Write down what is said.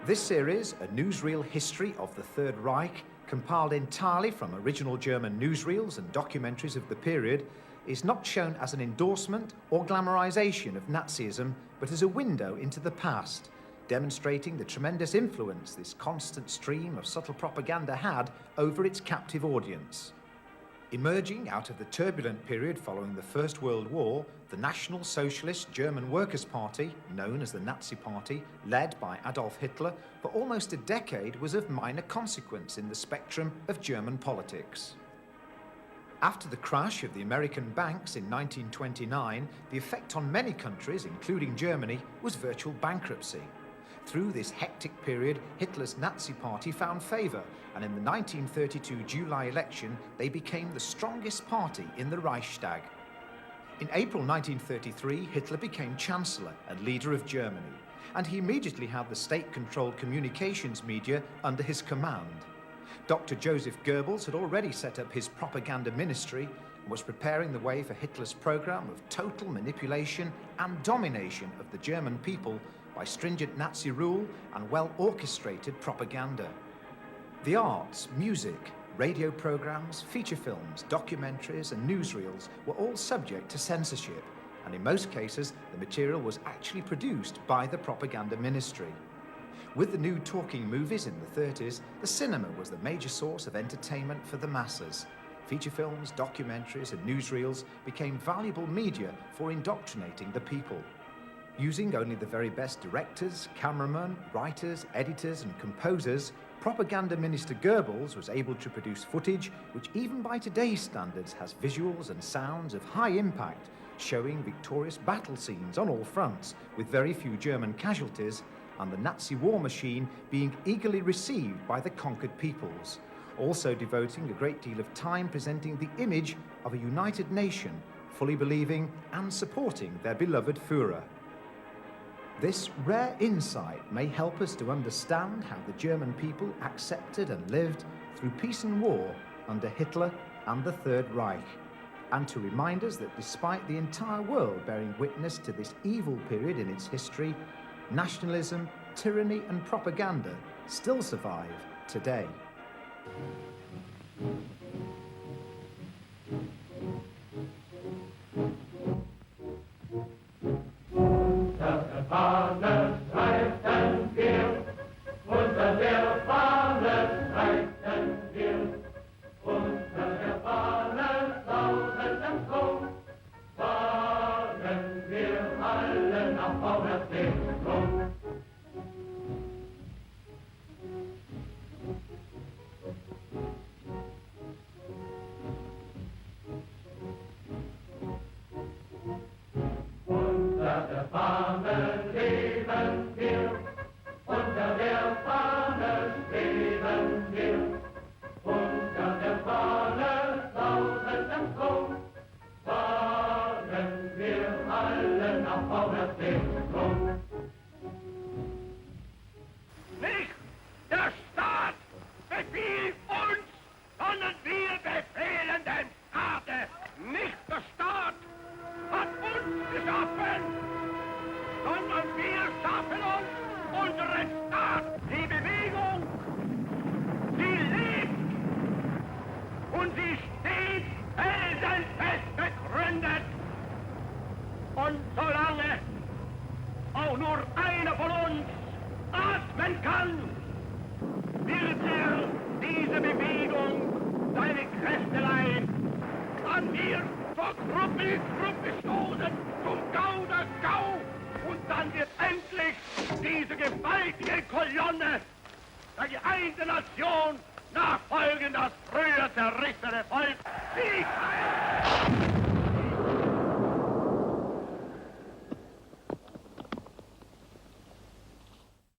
This series, a newsreel history of the Third Reich, compiled entirely from original German newsreels and documentaries of the period, is not shown as an endorsement or glamorization of Nazism, but as a window into the past, demonstrating the tremendous influence this constant stream of subtle propaganda had over its captive audience. Emerging out of the turbulent period following the First World War, the National Socialist German Workers' Party, known as the Nazi Party, led by Adolf Hitler, for almost a decade was of minor consequence in the spectrum of German politics. After the crash of the American banks in 1929, the effect on many countries, including Germany, was virtual bankruptcy. Through this hectic period, Hitler's Nazi Party found favour, and in the 1932 July election, they became the strongest party in the Reichstag. In April 1933, Hitler became Chancellor and leader of Germany, and he immediately had the state-controlled communications media under his command. Dr. Joseph Goebbels had already set up his propaganda ministry and was preparing the way for Hitler's program of total manipulation and domination of the German people by stringent Nazi rule and well-orchestrated propaganda. The arts, music, radio programs, feature films, documentaries and newsreels were all subject to censorship, and in most cases the material was actually produced by the propaganda ministry. With the new talking movies in the 30s, the cinema was the major source of entertainment for the masses. Feature films, documentaries and newsreels became valuable media for indoctrinating the people. Using only the very best directors, cameramen, writers, editors and composers, propaganda minister Goebbels was able to produce footage which even by today's standards has visuals and sounds of high impact, showing victorious battle scenes on all fronts with very few German casualties, and the Nazi war machine being eagerly received by the conquered peoples, also devoting a great deal of time presenting the image of a united nation, fully believing and supporting their beloved Führer. This rare insight may help us to understand how the German people accepted and lived through peace and war under Hitler and the Third Reich, and to remind us that despite the entire world bearing witness to this evil period in its history, nationalism, tyranny and propaganda still survive today. Fahne reiten wir, unter der Fahne reiten wir, unter der Fahne lautenden Ton, fahren wir alle nach vorwärts den Thron. Unter der Fahne leben wir, unter der Fahne leben wir, unter der Fahne lautenden Ton, fahren wir alle nach vorwärts den Thron. Nicht der Staat befiehlt uns, sondern wir befehlen dem Staate. Nicht der Staat hat uns geschaffen, sondern wir schaffen uns unseren Staat. Die Bewegung, sie lebt und sie steht felsenfest begründet. Und solange auch nur einer von uns atmen kann, wird diese Bewegung seine Kräfte leihen. An mir zur Gruppe stoßen, zum Gau, und dann wird endlich diese gewaltige Kolonne der geeinten Nation nachfolgen, das früher zerrissene Volk. Sieg!